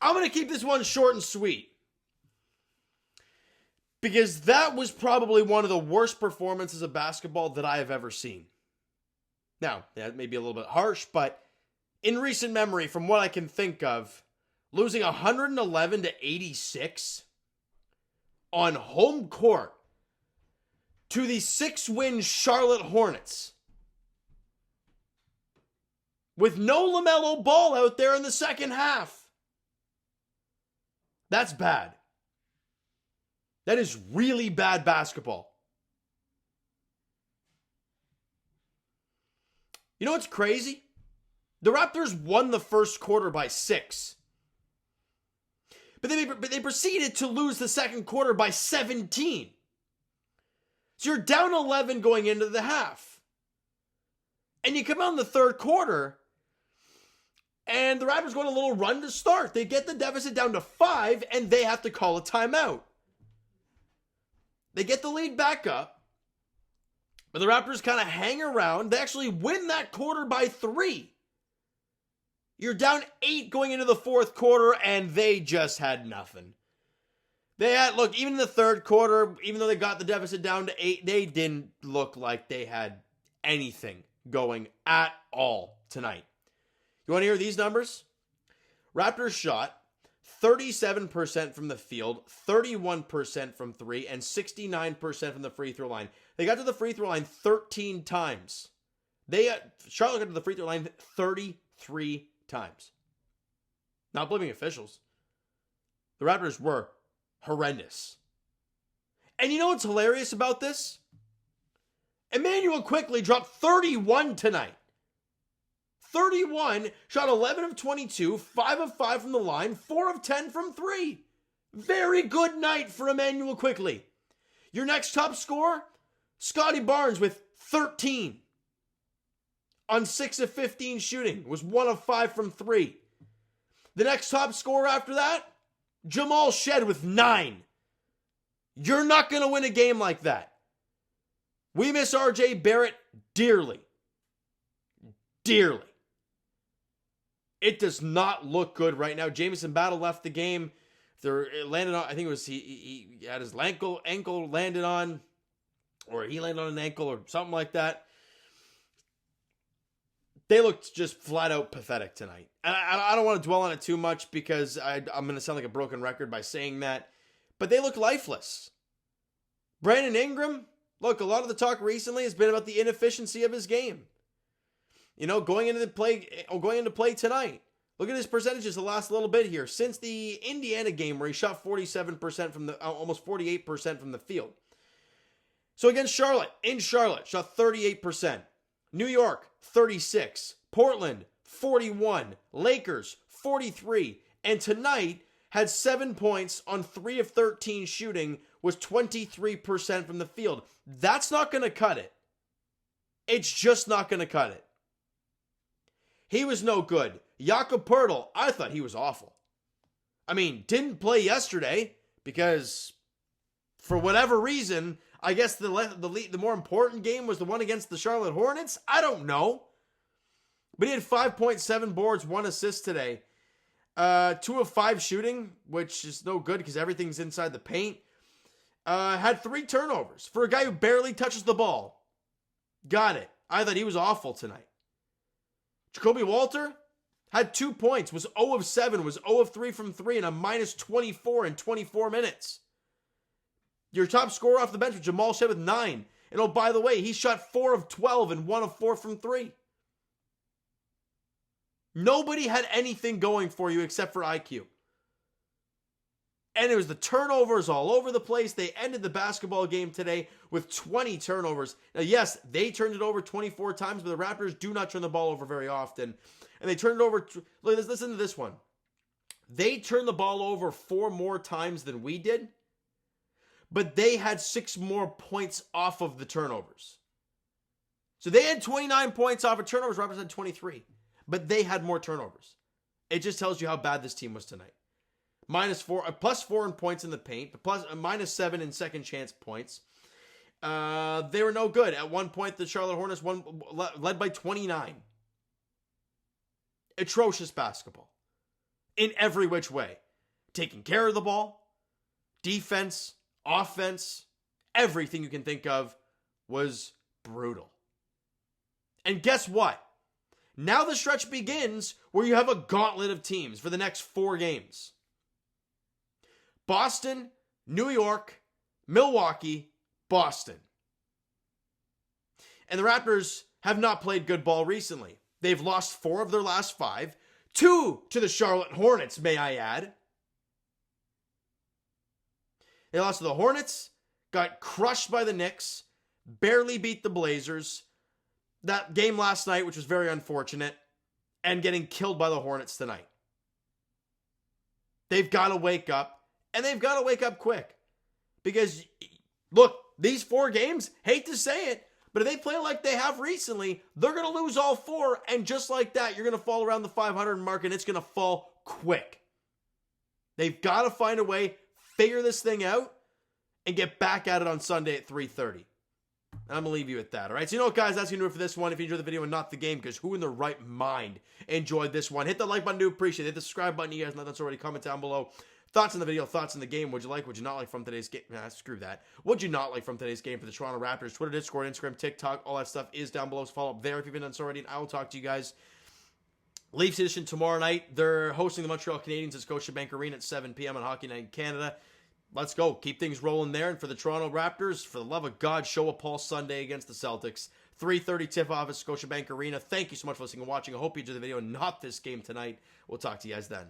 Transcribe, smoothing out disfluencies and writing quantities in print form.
I'm going to keep this one short and sweet. Because that was probably one of the worst performances of basketball that I have ever seen. Now, that may be a little bit harsh, but in recent memory, from what I can think of, losing 111 to 86 on home court to the 6-win Charlotte Hornets with no LaMelo Ball out there in the second half. That's bad. That is really bad basketball. You know what's crazy? The Raptors won the first quarter by 6. But they proceeded to lose the second quarter by 17. So you're down 11 going into the half. And you come out in the third quarter, and the Raptors go on a little run to start. They get the deficit down to 5, and they have to call a timeout. They get the lead back up, but the Raptors kind of hang around. They actually win that quarter by 3. You're down 8 going into the fourth quarter, and they just had nothing. Look, even in the third quarter, even though they got the deficit down to 8, they didn't look like they had anything going at all tonight. You want to hear these numbers? Raptors shot 37% from the field, 31% from 3, and 69% from the free throw line. They got to the free throw line 13 times. Charlotte got to the free throw line 33 times. Not blaming officials. The Raptors were horrendous. And you know what's hilarious about this? Emmanuel Quickley dropped 31 tonight. 31, shot 11 of 22, 5 of 5 from the line, 4 of 10 from 3. Very good night for Emmanuel Quickley. Your next top scorer, Scotty Barnes with 13. On 6 of 15 shooting, was 1 of 5 from 3. The next top scorer after that, Jamal Shed with 9. You're not going to win a game like that. We miss RJ Barrett dearly. Dearly. It does not look good right now. Jamison Battle left the game. It landed on, I think it was he had his ankle landed on, or he landed on an ankle or something like that. They looked just flat out pathetic tonight. And I don't want to dwell on it too much because I'm going to sound like a broken record by saying that. But they look lifeless. Brandon Ingram, look, a lot of the talk recently has been about the inefficiency of his game. You know, going into play tonight. Look at his percentages the last little bit here. Since the Indiana game where he shot 47% from almost 48% from the field. So against Charlotte, in Charlotte, shot 38%. New York, 36. Portland, 41. Lakers, 43. And tonight had 7 points on 3 of 13 shooting, was 23% from the field. That's not going to cut it. It's just not going to cut it. He was no good. Jakob Poeltl, I thought he was awful. I mean, didn't play yesterday because for whatever reason, I guess the more important game was the one against the Charlotte Hornets. I don't know. But he had 5.7 boards, 1 assist today. 2 of 5 shooting, which is no good because everything's inside the paint. Had 3 turnovers for a guy who barely touches the ball. Got it. I thought he was awful tonight. Jacoby Walter had 2 points, was 0 of 7, was 0 of 3 from 3, and a minus 24 in 24 minutes. Your top scorer off the bench was Jamal Shed with 9. And oh, by the way, he shot 4 of 12 and 1 of 4 from 3. Nobody had anything going for you except for IQ. And it was the turnovers all over the place. They ended the basketball game today with 20 turnovers. Now, yes, they turned it over 24 times, but the Raptors do not turn the ball over very often. And they turned it over, listen to this one. They turned the ball over 4 more times than we did, but they had 6 more points off of the turnovers. So they had 29 points off of turnovers, Raptors had 23, but they had more turnovers. It just tells you how bad this team was tonight. Plus 4 in points in the paint, minus 7 in second chance points. They were no good. At one point, the Charlotte Hornets led by 29. Atrocious basketball. in every which way. Taking care of the ball, defense, offense, everything you can think of was brutal. And guess what? Now the stretch begins where you have a gauntlet of teams for the next 4 games. Boston, New York, Milwaukee, Boston. And the Raptors have not played good ball recently. They've lost 4 of their last 5. 2 to the Charlotte Hornets, may I add. They lost to the Hornets, got crushed by the Knicks, barely beat the Blazers. That game last night, which was very unfortunate, and getting killed by the Hornets tonight. They've got to wake up, and they've got to wake up quick. Because, look, these 4 games, hate to say it, but if they play like they have recently, they're going to lose all 4, and just like that, you're going to fall around the 500 mark, and it's going to fall quick. They've got to find a way, figure this thing out, and get back at it on Sunday at 3:30. I'm going to leave you at that, all right? So you know what, guys? That's going to do it for this one. If you enjoyed the video and not the game, because who in their right mind enjoyed this one? Hit the like button, do appreciate it. Hit the subscribe button, you guys know that's already. Comment down below. Thoughts on the video, thoughts on the game. Would you like, would you not like from today's game? Nah, screw that. Would you not like from today's game for the Toronto Raptors? Twitter, Discord, Instagram, TikTok, all that stuff is down below. So follow up there if you've been done so already, and I will talk to you guys. Leafs edition tomorrow night. They're hosting the Montreal Canadiens at Scotiabank Arena at 7 p.m. on Hockey Night in Canada. Let's go. Keep things rolling there. And for the Toronto Raptors, for the love of God, show a pulse Sunday against the Celtics. 3:30 tip-off at Scotiabank Arena. Thank you so much for listening and watching. I hope you enjoyed the video and not this game tonight. We'll talk to you guys then.